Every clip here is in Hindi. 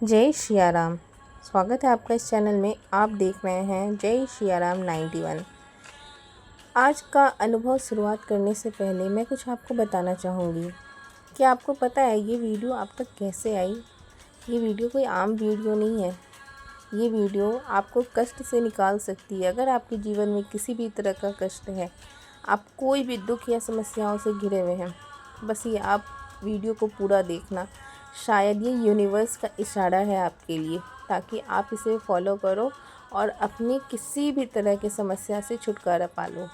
जय सिया राम। स्वागत है आपका इस चैनल में। आप देख रहे हैं जय सिया राम 91। आज का अनुभव शुरुआत करने से पहले मैं कुछ आपको बताना चाहूँगी। क्या आपको पता है ये वीडियो आप तक कैसे आई? ये वीडियो कोई आम वीडियो नहीं है। ये वीडियो आपको कष्ट से निकाल सकती है। अगर आपके जीवन में किसी भी तरह का कष्ट है, आप कोई भी दुख या समस्याओं से घिरे हुए हैं, बस ये आप वीडियो को पूरा देखना। शायद ये यूनिवर्स का इशारा है आपके लिए, ताकि आप इसे फॉलो करो और अपनी किसी भी तरह की समस्या से छुटकारा पा लो।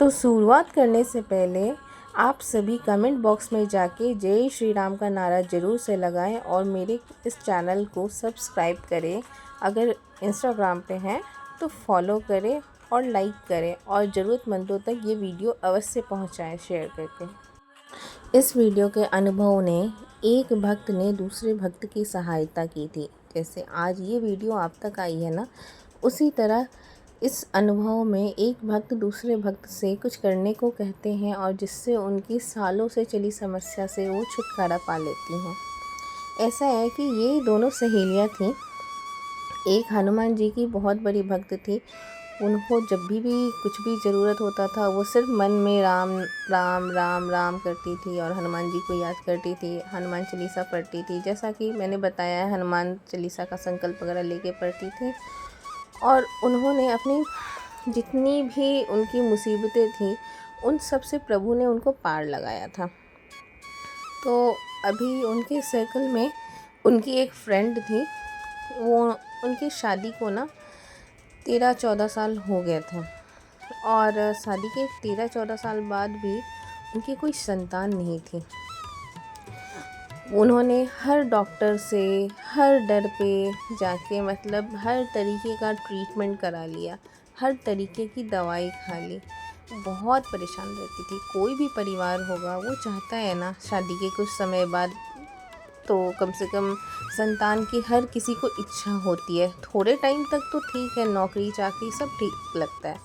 तो शुरुआत करने से पहले आप सभी कमेंट बॉक्स में जाके जय श्री राम का नारा ज़रूर से लगाएं और मेरे इस चैनल को सब्सक्राइब करें। अगर इंस्टाग्राम पे हैं तो फॉलो करें और लाइक करें और ज़रूरतमंदों तक ये वीडियो अवश्य पहुंचाएं शेयर करके। इस वीडियो के अनुभव ने एक भक्त ने दूसरे भक्त की सहायता की थी। जैसे आज ये वीडियो आप तक आई है ना, उसी तरह इस अनुभव में एक भक्त दूसरे भक्त से कुछ करने को कहते हैं और जिससे उनकी सालों से चली समस्या से वो छुटकारा पा लेती हैं। ऐसा है कि ये दोनों सहेलियाँ थीं। एक हनुमान जी की बहुत बड़ी भक्त थी। उनको जब भी कुछ भी ज़रूरत होता था, वो सिर्फ मन में राम राम राम राम करती थी और हनुमान जी को याद करती थी, हनुमान चालीसा पढ़ती थी। जैसा कि मैंने बताया है, हनुमान चालीसा का संकल्प वगैरह लेके पढ़ती थी और उन्होंने अपनी जितनी भी उनकी मुसीबतें थी, उन सब से प्रभु ने उनको पार लगाया था। तो अभी उनके सर्कल में उनकी एक फ्रेंड थी। वो उनकी शादी को ना 13-14 साल हो गए थे और शादी के 13-14 साल बाद भी उनकी कोई संतान नहीं थी। उन्होंने हर डॉक्टर से हर डर पे जाके, मतलब हर तरीके का ट्रीटमेंट करा लिया, हर तरीके की दवाई खा ली। बहुत परेशान रहती थी। कोई भी परिवार होगा वो चाहता है ना, शादी के कुछ समय बाद तो कम से कम संतान की हर किसी को इच्छा होती है। थोड़े टाइम तक तो ठीक है, नौकरी चाकरी सब ठीक लगता है,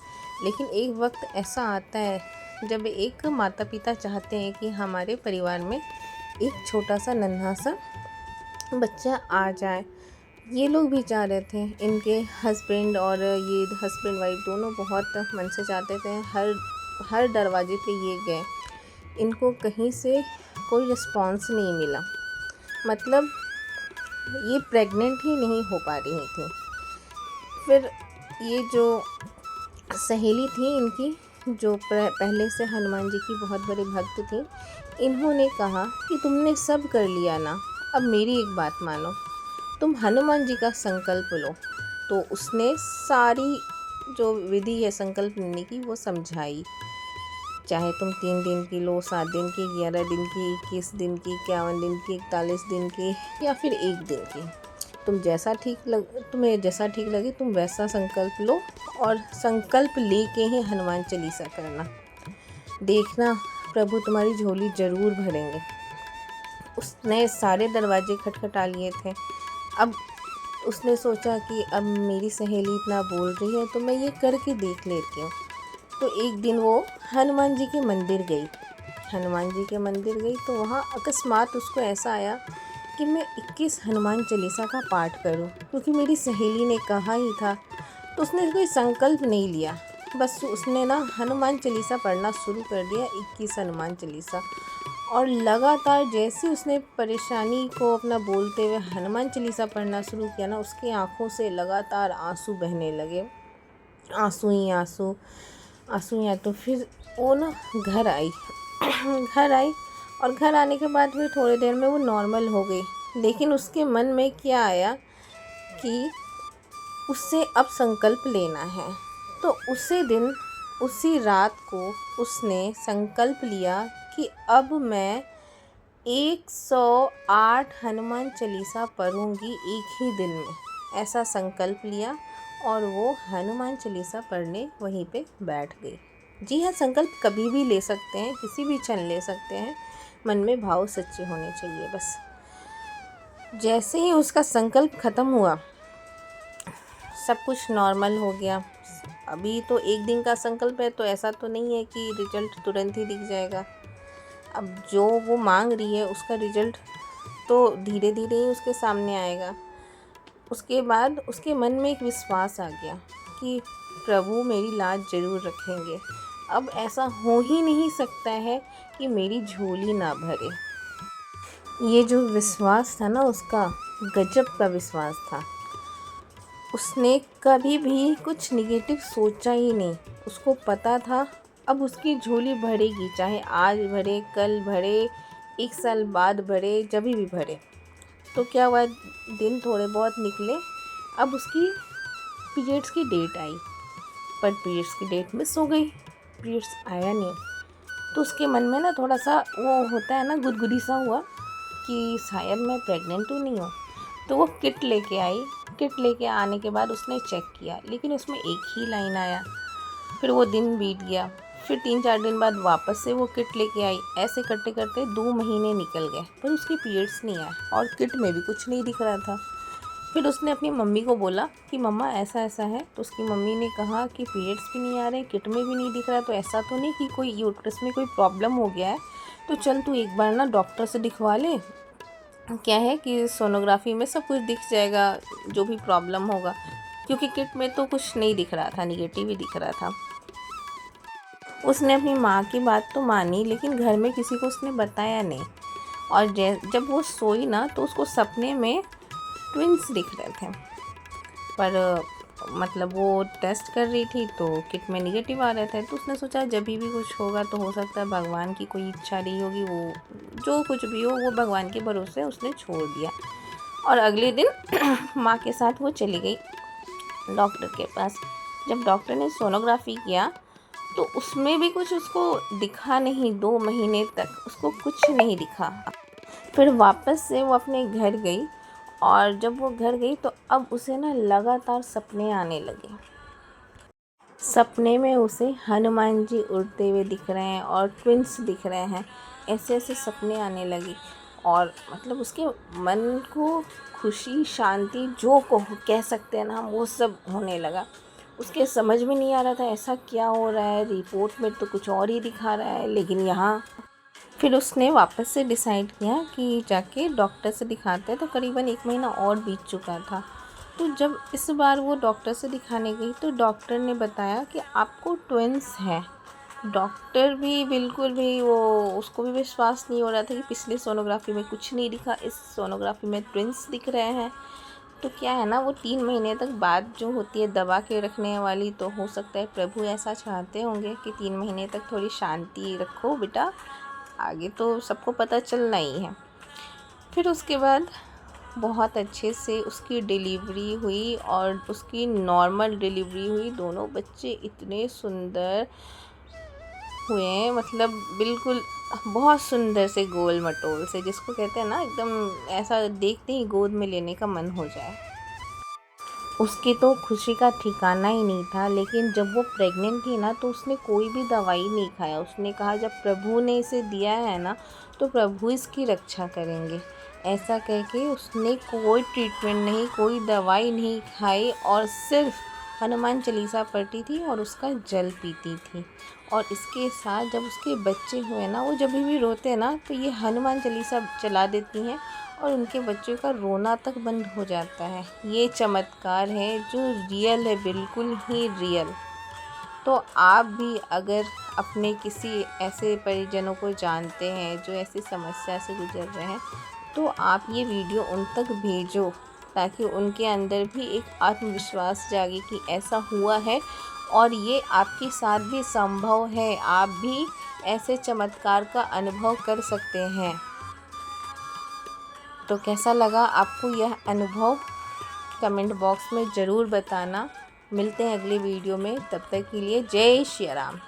लेकिन एक वक्त ऐसा आता है जब एक माता पिता चाहते हैं कि हमारे परिवार में एक छोटा सा नन्हा सा बच्चा आ जाए। ये लोग भी चाह रहे थे। इनके हस्बैंड और ये हस्बैंड वाइफ दोनों बहुत मन से चाहते थे। हर दरवाजे पे ये गए, इनको कहीं से कोई रिस्पॉन्स नहीं मिला। मतलब ये प्रेग्नेंट ही नहीं हो पा रही थी। फिर ये जो सहेली थी इनकी, जो पहले से हनुमान जी की बहुत बड़ी भक्त थी, इन्होंने कहा कि तुमने सब कर लिया ना, अब मेरी एक बात मानो, तुम हनुमान जी का संकल्प लो। तो उसने सारी जो विधि है संकल्प लेने की वो समझाई। चाहे तुम 3 दिन की लो, 7 दिन की, 11 दिन की, 21 दिन की, 51 दिन की, 41 दिन की या फिर 1 दिन की, तुम्हें जैसा ठीक लगे तुम वैसा संकल्प लो और संकल्प लेके ही हनुमान चालीसा करना। देखना प्रभु तुम्हारी झोली ज़रूर भरेंगे। उसने सारे दरवाजे खटखटा लिए थे। अब उसने सोचा कि अब मेरी सहेली इतना बोल रही है तो मैं ये करके देख लेती हूँ। तो एक दिन वो हनुमान जी के मंदिर गई। हनुमान जी के मंदिर गई तो वहाँ अकस्मात उसको ऐसा आया कि मैं 21 हनुमान चालीसा का पाठ करूं, क्योंकि मेरी सहेली ने कहा ही था। तो उसने कोई संकल्प नहीं लिया, बस उसने ना हनुमान चालीसा पढ़ना शुरू कर दिया, 21 हनुमान चालीसा। और लगातार जैसे उसने परेशानी को अपना बोलते हुए हनुमान चालीसा पढ़ना शुरू किया ना, उसकी आंखों से लगातार आंसू बहने लगे, आंसू ही आंसू, आंसू ही। तो फिर वो ना घर आई घर आई और घर आने के बाद फिर थोड़ी देर में वो नॉर्मल हो गई। लेकिन उसके मन में क्या आया कि उससे अब संकल्प लेना है। तो उसी दिन उसी रात को उसने संकल्प लिया कि अब मैं 108 हनुमान चालीसा पढ़ूंगी एक ही दिन में। ऐसा संकल्प लिया और वो हनुमान चालीसा पढ़ने वहीं पे बैठ गई। जी हाँ, संकल्प कभी भी ले सकते हैं, किसी भी क्षण ले सकते हैं, मन में भाव सच्चे होने चाहिए बस। जैसे ही उसका संकल्प ख़त्म हुआ, सब कुछ नॉर्मल हो गया। अभी तो 1 दिन का संकल्प है, तो ऐसा तो नहीं है कि रिजल्ट तुरंत ही दिख जाएगा। अब जो वो मांग रही है उसका रिजल्ट तो धीरे धीरे ही उसके सामने आएगा। उसके बाद उसके मन में एक विश्वास आ गया कि प्रभु मेरी लाज ज़रूर रखेंगे। अब ऐसा हो ही नहीं सकता है कि मेरी झोली ना भरे। ये जो विश्वास था ना उसका, गजब का विश्वास था। उसने कभी भी कुछ निगेटिव सोचा ही नहीं। उसको पता था अब उसकी झोली भरेगी, चाहे आज भरे, कल भरे, 1 साल बाद भरे, जब भी भरे। तो क्या हुआ, दिन थोड़े बहुत निकले। अब उसकी पीरियड्स की डेट आई, पर पीरियड्स की डेट मिस हो गई, पीरियड्स आया नहीं। तो उसके मन में ना थोड़ा सा वो होता है ना, गुदगुदी सा हुआ कि शायद मैं प्रेग्नेंट तो नहीं हूँ। तो वो किट लेके आई। किट लेके आने के बाद उसने चेक किया, लेकिन उसमें एक ही लाइन आया। फिर वो दिन बीत गया। फिर 3-4 दिन बाद वापस से वो किट लेके आई। ऐसे करते करते 2 महीने निकल गए, पर उसकी पीरियड्स नहीं आए और किट में भी कुछ नहीं दिख रहा था। फिर उसने अपनी मम्मी को बोला कि मम्मा ऐसा ऐसा है। तो उसकी मम्मी ने कहा कि पीरियड्स भी नहीं आ रहे, किट में भी नहीं दिख रहा, तो ऐसा तो नहीं कि कोई यूट्रस में कोई प्रॉब्लम हो गया है। तो चल तू एक बार ना डॉक्टर से दिखवा ले। क्या है कि सोनोग्राफी में सब कुछ दिख जाएगा, जो भी प्रॉब्लम होगा, क्योंकि किट में तो कुछ नहीं दिख रहा था, निगेटिव ही दिख रहा था। उसने अपनी माँ की बात तो मानी, लेकिन घर में किसी को उसने बताया नहीं। और जब वो सोई ना तो उसको सपने में ट्विंस दिख रहे थे। पर मतलब वो टेस्ट कर रही थी तो किट में निगेटिव आ रहे थे। तो उसने सोचा जब भी कुछ होगा तो हो सकता है भगवान की कोई इच्छा रही होगी, वो जो कुछ भी हो वो भगवान के भरोसे उसने छोड़ दिया। और अगले दिन माँ के साथ वो चली गई डॉक्टर के पास। जब डॉक्टर ने सोनोग्राफी किया तो उसमें भी कुछ उसको दिखा नहीं। 2 महीने तक उसको कुछ नहीं दिखा। फिर वापस से वो अपने घर गई, और जब वो घर गई तो अब उसे ना लगातार सपने आने लगे। सपने में उसे हनुमान जी उड़ते हुए दिख रहे हैं और ट्विंस दिख रहे हैं। ऐसे ऐसे सपने आने लगी, और मतलब उसके मन को खुशी, शांति, जो को कह सकते हैं ना हम, वो सब होने लगा। उसके समझ में नहीं आ रहा था ऐसा क्या हो रहा है, रिपोर्ट में तो कुछ और ही दिखा रहा है, लेकिन यहाँ। फिर उसने वापस से डिसाइड किया कि जाके डॉक्टर से दिखाते हैं। तो करीबन 1 महीना और बीत चुका था। तो जब इस बार वो डॉक्टर से दिखाने गई तो डॉक्टर ने बताया कि आपको ट्विंस हैं। डॉक्टर भी बिल्कुल भी वो, उसको भी विश्वास नहीं हो रहा था कि पिछली सोनोग्राफी में कुछ नहीं दिखा, इस सोनोग्राफी में ट्विंस दिख रहे हैं। तो क्या है ना, वो 3 महीने तक बात जो होती है दबा के रखने वाली, तो हो सकता है प्रभु ऐसा चाहते होंगे कि 3 महीने तक थोड़ी शांति रखो बेटा, आगे तो सबको पता चलना ही है। फिर उसके बाद बहुत अच्छे से उसकी डिलीवरी हुई, और उसकी नॉर्मल डिलीवरी हुई। दोनों बच्चे इतने सुंदर हुए हैं, मतलब बिल्कुल बहुत सुंदर से, गोल मटोल से, जिसको कहते हैं ना एकदम ऐसा देखते ही गोद में लेने का मन हो जाए। उसकी तो खुशी का ठिकाना ही नहीं था। लेकिन जब वो प्रेग्नेंट थी ना तो उसने कोई भी दवाई नहीं खाया। उसने कहा जब प्रभु ने इसे दिया है ना तो प्रभु इसकी रक्षा करेंगे। ऐसा कह के उसने कोई ट्रीटमेंट नहीं, कोई दवाई नहीं खाई, और सिर्फ हनुमान चालीसा पढ़ती थी और उसका जल पीती थी। और इसके साथ जब उसके बच्चे हुए ना, वो जब भी रोते हैं ना तो ये हनुमान चालीसा चला देती हैं और उनके बच्चों का रोना तक बंद हो जाता है। ये चमत्कार है जो रियल है, बिल्कुल ही रियल। तो आप भी अगर अपने किसी ऐसे परिजनों को जानते हैं जो ऐसी समस्या से गुजर रहे हैं, तो आप ये वीडियो उन तक भेजो, ताकि उनके अंदर भी एक आत्मविश्वास जागे कि ऐसा हुआ है और ये आपके साथ भी संभव है। आप भी ऐसे चमत्कार का अनुभव कर सकते हैं। तो कैसा लगा आपको यह अनुभव, कमेंट बॉक्स में ज़रूर बताना। मिलते हैं अगली वीडियो में, तब तक के लिए जय श्री राम।